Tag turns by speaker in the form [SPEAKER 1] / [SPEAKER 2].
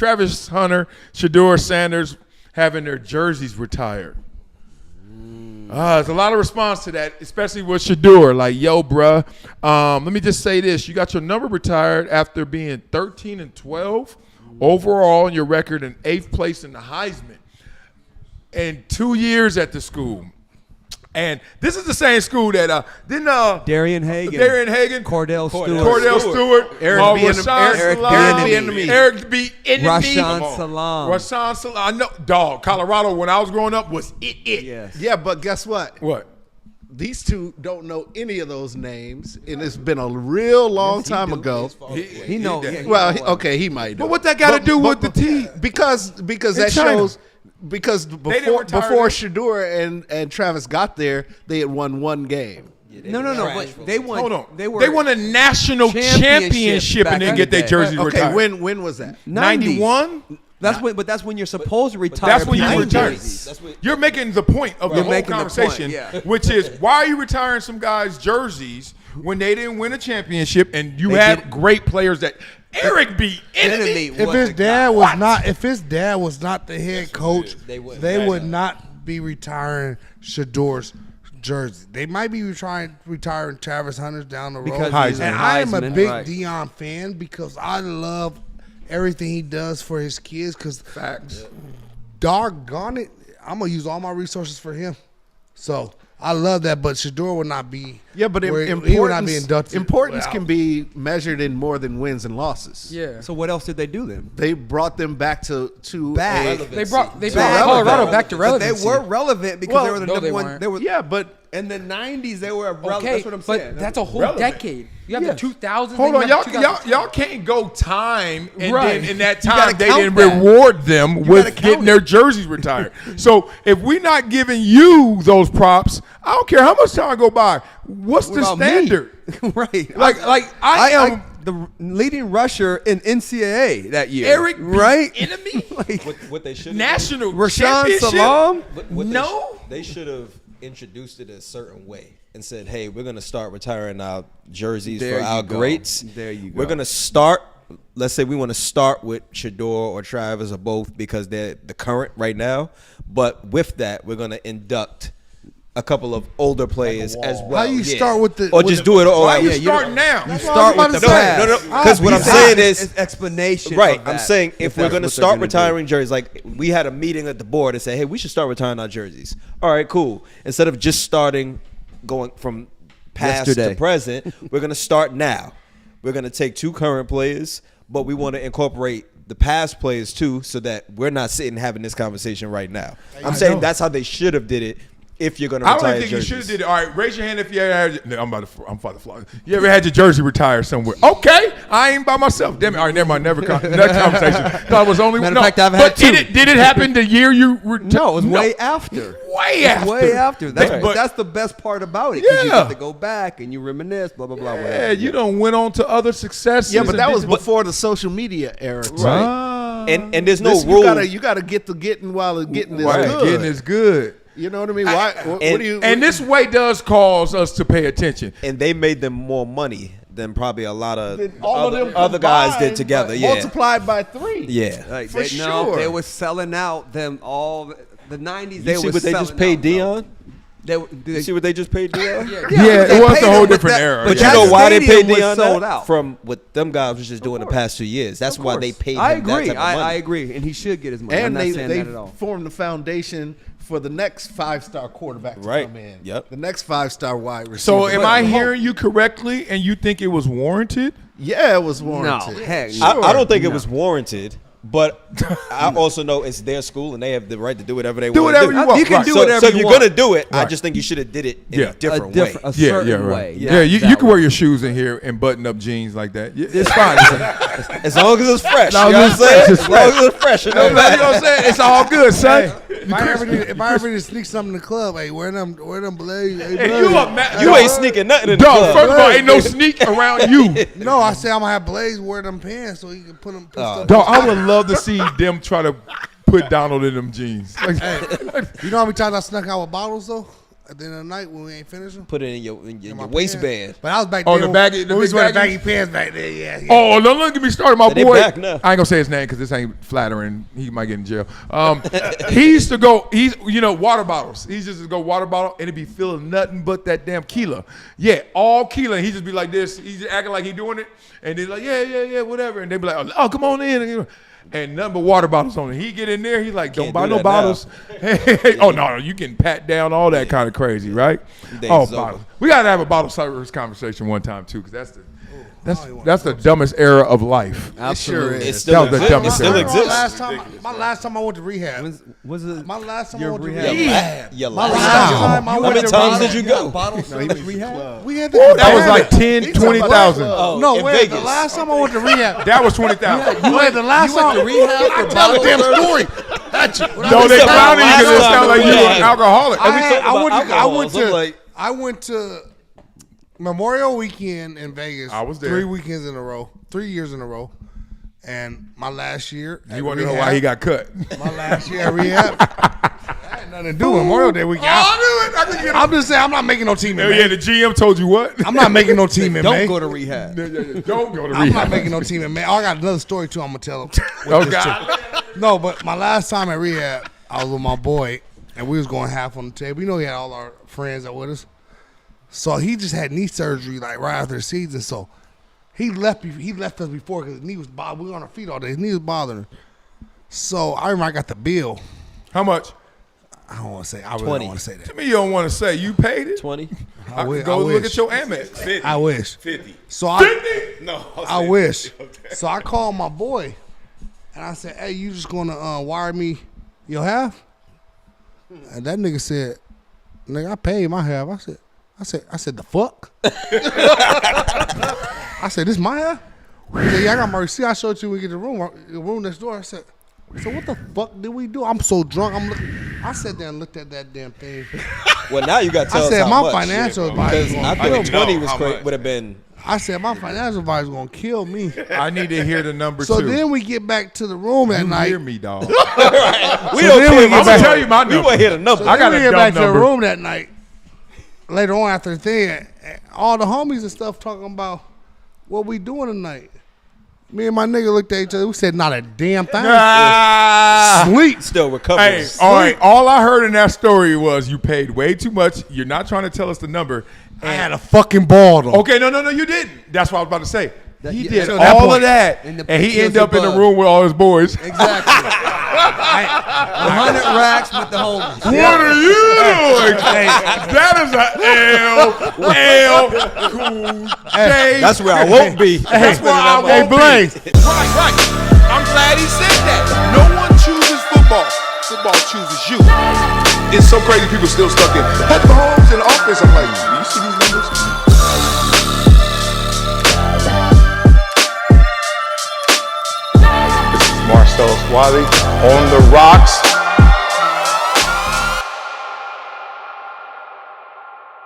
[SPEAKER 1] Travis Hunter, Shedeur Sanders having their jerseys retired. There's a lot of response to that, especially with Shedeur. Like, yo, bruh, let me just say this. You got your number retired after being 13-12 overall in your record and 8th place in the Heisman and 2 years at the school. And this is the same school that
[SPEAKER 2] Darian Hagan, Cordell
[SPEAKER 1] Stewart, Eric B.
[SPEAKER 2] Rashaan Salam.
[SPEAKER 1] I know, dog. Colorado, when I was growing up, was it.
[SPEAKER 2] Yes.
[SPEAKER 3] Yeah, but guess what?
[SPEAKER 1] What?
[SPEAKER 3] These two don't know any of those names, and it's been a real long time ago.
[SPEAKER 2] He knows.
[SPEAKER 3] Well, okay, he might know.
[SPEAKER 1] But what that got to do with the team?
[SPEAKER 3] Because that
[SPEAKER 1] China.
[SPEAKER 3] shows. Because before Shedeur and Travis got there, they had won one game.
[SPEAKER 2] No. But they won.
[SPEAKER 1] Hold on.
[SPEAKER 2] They
[SPEAKER 1] won a national championship and then get their jerseys retired.
[SPEAKER 3] Okay, when was that?
[SPEAKER 1] 91?
[SPEAKER 2] That's when you're supposed to retire.
[SPEAKER 1] That's when you retire. You're making the point of the whole conversation, which is why are you retiring some guys' jerseys when they didn't win a championship and you have great players that Eric B. Enemy.
[SPEAKER 4] If his dad was not the head coach, they would not be retiring Shedeur's jersey. They might be retiring Travis Hunter's down the road. And I am a big Deion fan because I love everything he does for his kids. Because doggone it, I'm gonna use all my resources for him. So I love that, but Shedeur would not be.
[SPEAKER 3] Yeah, but
[SPEAKER 4] he would not be inducted.
[SPEAKER 3] Importance can be measured in more than wins and losses.
[SPEAKER 2] Yeah. So what else did they do then?
[SPEAKER 3] They brought them back to
[SPEAKER 5] they brought Colorado back to relevancy.
[SPEAKER 2] They were relevant because they were the number one.
[SPEAKER 5] They were,
[SPEAKER 3] but
[SPEAKER 2] in the 90s they were relevant.
[SPEAKER 5] Okay,
[SPEAKER 2] that's what I'm saying.
[SPEAKER 5] but that's a whole decade. You have the 2000s.
[SPEAKER 1] Hold on, y'all can't go time and then in that time they didn't reward them with getting their jerseys retired. So if we're not giving you those props, I don't care how much time go by. What's the standard?
[SPEAKER 2] Right.
[SPEAKER 1] Like I am
[SPEAKER 2] the leading rusher in NCAA that year.
[SPEAKER 1] Eric B.
[SPEAKER 2] right?
[SPEAKER 1] Enemy?
[SPEAKER 6] What they should
[SPEAKER 1] National
[SPEAKER 2] Rashaan
[SPEAKER 1] championship?
[SPEAKER 2] Salam?
[SPEAKER 6] They should have introduced it a certain way and said, hey, we're going to start retiring our jerseys for our greats.
[SPEAKER 2] There you go.
[SPEAKER 6] We're going to start, let's say we want to start with Shedeur or Travis or both because they're the current right now. But with that, we're going to induct a couple of older players as well.
[SPEAKER 4] How you start with the...
[SPEAKER 6] Or just do it all
[SPEAKER 1] Why
[SPEAKER 6] out.
[SPEAKER 1] you starting now?
[SPEAKER 2] You start with the past.
[SPEAKER 6] No. Because what I'm saying is...
[SPEAKER 2] explanation.
[SPEAKER 6] Right. I'm saying if we're going to start retiring jerseys, like we had a meeting at the board and say, hey, we should start retiring our jerseys. All right, cool. Instead of just starting going from past to present, we're going to start now. We're going to take 2 current players, but we want to incorporate the past players too so that we're not sitting having this conversation right now. I'm saying that's how they should have did it. If you're going to retire
[SPEAKER 1] I don't think
[SPEAKER 6] jerseys.
[SPEAKER 1] you should have did it. All right, raise your hand if you ever had. I'm about to fly. You ever had your jersey retired somewhere? Okay, I ain't by myself. Damn it. All right, never mind. Never that conversation. No, it was only
[SPEAKER 2] Matter of fact, I've had 2.
[SPEAKER 1] Did it happen the year you retired?
[SPEAKER 2] No, it was way after.
[SPEAKER 1] Way after.
[SPEAKER 2] That's the best part about it. Because you have to go back and you reminisce, blah, blah, blah.
[SPEAKER 1] Yeah, you done went on to other successes.
[SPEAKER 3] Yeah, but that was before the social media era.
[SPEAKER 6] Right. And there's no rule.
[SPEAKER 3] You got to get the getting while the getting is
[SPEAKER 1] good.
[SPEAKER 3] good.
[SPEAKER 1] Getting is good.
[SPEAKER 3] You know what I mean? Why? What do you?
[SPEAKER 1] And this way does cause us to pay attention.
[SPEAKER 6] And they made them more money than probably a lot of
[SPEAKER 3] all of them
[SPEAKER 6] other guys did together. Yeah,
[SPEAKER 3] multiplied by 3.
[SPEAKER 6] Yeah,
[SPEAKER 3] for sure.
[SPEAKER 2] They were selling out them all the 90s.
[SPEAKER 6] You
[SPEAKER 2] They
[SPEAKER 6] see
[SPEAKER 2] were
[SPEAKER 6] what they just paid Deion?
[SPEAKER 2] You
[SPEAKER 6] see what they just paid Deion?
[SPEAKER 1] Yeah, it was a whole different era.
[SPEAKER 6] But
[SPEAKER 2] yeah.
[SPEAKER 6] you know why they paid Deion
[SPEAKER 2] sold
[SPEAKER 6] that?
[SPEAKER 2] out.
[SPEAKER 6] From what them guys was just doing the past 2 years. That's why they paid him
[SPEAKER 2] I
[SPEAKER 6] that
[SPEAKER 2] agree.
[SPEAKER 6] type of money.
[SPEAKER 2] I agree, and he should get his money.
[SPEAKER 3] And
[SPEAKER 2] I'm not saying
[SPEAKER 3] they
[SPEAKER 2] that at all.
[SPEAKER 3] formed the foundation for the next 5-star quarterback to come in.
[SPEAKER 6] Yep.
[SPEAKER 3] The next 5-star wide receiver.
[SPEAKER 1] So am I hearing you correctly and you think it was warranted?
[SPEAKER 3] Yeah, it was warranted.
[SPEAKER 2] No, heck
[SPEAKER 3] Sure.
[SPEAKER 6] I don't think it was warranted. But I also know it's their school and they have the right to do whatever they want to do.
[SPEAKER 1] Whatever you want.
[SPEAKER 2] You can do
[SPEAKER 6] So
[SPEAKER 2] whatever
[SPEAKER 6] if
[SPEAKER 2] you
[SPEAKER 6] you're
[SPEAKER 2] want.
[SPEAKER 6] going to do it, I just think you should have did it in a different way.
[SPEAKER 2] A certain way.
[SPEAKER 1] Yeah, you can wear your shoes in here and button up jeans like that. It's fine.
[SPEAKER 6] As long as it's fresh.
[SPEAKER 1] No,
[SPEAKER 6] You know what I'm saying?
[SPEAKER 1] it's
[SPEAKER 6] As long as it's fresh. You know
[SPEAKER 1] You know what I'm saying? It's all good, son.
[SPEAKER 4] If I ever need to sneak something in the club, hey, wear them blades. Hey,
[SPEAKER 6] You ain't sneaking nothing in the
[SPEAKER 1] Dog,
[SPEAKER 6] club.
[SPEAKER 1] first of all, ain't no sneak around you.
[SPEAKER 4] No, I say I'm gonna have Blaze wear them pants so he can put them. Stuff
[SPEAKER 1] Dog, I would love to see them try to put Donald in them jeans.
[SPEAKER 4] Hey, you know how many times I snuck out with bottles though? at the end of the night when we ain't finishing?
[SPEAKER 6] Put it in your waistband.
[SPEAKER 4] But I was back
[SPEAKER 1] Oh,
[SPEAKER 4] then.
[SPEAKER 1] the baggy, the
[SPEAKER 4] we was
[SPEAKER 1] big
[SPEAKER 4] wearing
[SPEAKER 1] baggy?
[SPEAKER 4] baggy pants back there. Yeah.
[SPEAKER 1] Oh, don't get me started, my
[SPEAKER 6] They
[SPEAKER 1] boy.
[SPEAKER 6] back now.
[SPEAKER 1] I ain't gonna say his name because this ain't flattering. He might get in jail. He used to go. Water bottles. He used to go water bottle and it'd be filling nothing but that damn Keela. Yeah, all Keela. He just be like this. He's acting like he doing it, and they're like, yeah, whatever. And they be like, oh, come on in. And nothing but water bottles on it. He get in there, he like, don't buy no bottles. Hey, oh no, you getting pat down, all that kind of crazy, right? Bottles. We gotta have a bottle service conversation one time too, because that's the dumbest era of life.
[SPEAKER 2] Absolutely.
[SPEAKER 6] It still
[SPEAKER 1] That was the dumbest
[SPEAKER 6] still
[SPEAKER 1] era.
[SPEAKER 6] exists.
[SPEAKER 4] My last time I went to rehab.
[SPEAKER 2] Was it
[SPEAKER 4] My last time I
[SPEAKER 2] your
[SPEAKER 4] went to
[SPEAKER 2] rehab?
[SPEAKER 4] rehab.
[SPEAKER 6] Your
[SPEAKER 4] My
[SPEAKER 6] last
[SPEAKER 4] last
[SPEAKER 6] time.
[SPEAKER 4] time I
[SPEAKER 6] How
[SPEAKER 4] went
[SPEAKER 6] many
[SPEAKER 4] to
[SPEAKER 6] times
[SPEAKER 4] rehab.
[SPEAKER 6] did you go?
[SPEAKER 2] Bottle service rehab?
[SPEAKER 4] We had
[SPEAKER 1] That was like 20,000.
[SPEAKER 4] No,
[SPEAKER 6] in
[SPEAKER 4] wait. The
[SPEAKER 6] Vegas.
[SPEAKER 4] last time I went to rehab.
[SPEAKER 1] That was 20,000.
[SPEAKER 4] You went the last time.
[SPEAKER 2] to rehab for
[SPEAKER 4] Tell the
[SPEAKER 2] bottle
[SPEAKER 4] damn
[SPEAKER 2] service?
[SPEAKER 4] story.
[SPEAKER 1] No, they
[SPEAKER 6] talking
[SPEAKER 1] found
[SPEAKER 6] about
[SPEAKER 1] you because it
[SPEAKER 6] last
[SPEAKER 1] sounded like
[SPEAKER 6] time
[SPEAKER 1] you
[SPEAKER 6] we
[SPEAKER 1] were
[SPEAKER 6] had-
[SPEAKER 1] an alcoholic.
[SPEAKER 4] I went to Memorial Weekend in Vegas.
[SPEAKER 1] I was there.
[SPEAKER 4] 3 weekends in a row, 3 years in a row, and my last year.
[SPEAKER 1] You want to know why he got cut?
[SPEAKER 4] My last year at rehab. That had nothing to do with Memorial Day weekend. I'm just saying I'm not making no team in May.
[SPEAKER 1] Yeah, the GM told you what?
[SPEAKER 4] I'm not making no team in May.
[SPEAKER 2] Don't go to rehab.
[SPEAKER 1] Don't go to
[SPEAKER 4] I'm not
[SPEAKER 1] rehab.
[SPEAKER 4] making no team in May. I got another story too. I'm gonna tell them.
[SPEAKER 1] Oh God.
[SPEAKER 4] No, but my last time at rehab, I was with my boy, and we was going half on the table. You know, he had all our friends that with us. So he just had knee surgery like right after the season. So he left us before because his knee was bothering. We were on our feet all day. His knee was bothering him. So I remember I got the bill.
[SPEAKER 1] How much?
[SPEAKER 4] I don't want to say. I really
[SPEAKER 6] 20.
[SPEAKER 4] don't want to say that.
[SPEAKER 1] To me, you don't want to say. You paid it?
[SPEAKER 6] 20.
[SPEAKER 1] I
[SPEAKER 4] wish-
[SPEAKER 1] could go
[SPEAKER 4] I
[SPEAKER 1] look
[SPEAKER 4] wish.
[SPEAKER 1] at your Amex.
[SPEAKER 7] 50.
[SPEAKER 4] I wish.
[SPEAKER 7] 50.
[SPEAKER 4] So I
[SPEAKER 1] 50?
[SPEAKER 7] No.
[SPEAKER 4] I wish. So I called my boy, and I said, "Hey, you just gonna wire me your half?" And that nigga said, "Nigga, I paid my half." I said, "The fuck?" I said, "This my half?" He said, "Yeah, I got my receipt. I showed you when we get the room next door." I said, "So what the fuck did we do?" I'm so drunk. I sat there and looked at that damn thing.
[SPEAKER 6] Well, now you got to tell
[SPEAKER 4] I
[SPEAKER 6] us
[SPEAKER 4] said,
[SPEAKER 6] how
[SPEAKER 4] "My
[SPEAKER 6] much.
[SPEAKER 4] financial advisor."
[SPEAKER 6] Because I think 20 would have been.
[SPEAKER 4] I said, "My financial advisor gonna kill me."
[SPEAKER 1] I need to hear the number
[SPEAKER 4] So
[SPEAKER 1] two.
[SPEAKER 4] then we get back to the room at
[SPEAKER 1] you
[SPEAKER 4] night.
[SPEAKER 1] hear me, dog.
[SPEAKER 6] We
[SPEAKER 4] So
[SPEAKER 6] don't
[SPEAKER 4] then
[SPEAKER 6] care.
[SPEAKER 4] we
[SPEAKER 6] I'm
[SPEAKER 4] get
[SPEAKER 6] gonna
[SPEAKER 4] back-
[SPEAKER 6] tell you my number. We want to hear the number.
[SPEAKER 1] I got
[SPEAKER 4] we
[SPEAKER 1] a
[SPEAKER 4] get
[SPEAKER 1] dumb
[SPEAKER 4] back to
[SPEAKER 1] number.
[SPEAKER 4] the room that night. Later on after the thing, all the homies and stuff talking about what we doing tonight. Me and my nigga looked at each other. We said not a damn thing. Sleep.
[SPEAKER 6] Still recovering.
[SPEAKER 1] Hey, all right. All I heard in that story was you paid way too much. You're not trying to tell us the number.
[SPEAKER 4] I had a fucking ball though.
[SPEAKER 1] Okay, no, you didn't. That's what I was about to say. He did
[SPEAKER 2] so
[SPEAKER 4] that
[SPEAKER 1] all
[SPEAKER 4] point-
[SPEAKER 1] of that,
[SPEAKER 2] and
[SPEAKER 1] and,
[SPEAKER 2] the
[SPEAKER 1] he
[SPEAKER 2] kills
[SPEAKER 1] ended up in the
[SPEAKER 2] above.
[SPEAKER 1] room with all his boys.
[SPEAKER 2] Exactly. 100 racks with the homies.
[SPEAKER 1] What are you doing? That is a L, cool, J.
[SPEAKER 6] That's where I won't be.
[SPEAKER 1] That's where I
[SPEAKER 4] Hey,
[SPEAKER 1] won't be.
[SPEAKER 4] Blaze.
[SPEAKER 7] Right. I'm glad he said that. No one chooses football. Football chooses you. It's so crazy people still stuck in. Put the homes in the offense. I'm like, do you see these numbers? This is Marcel Suave on the rocks.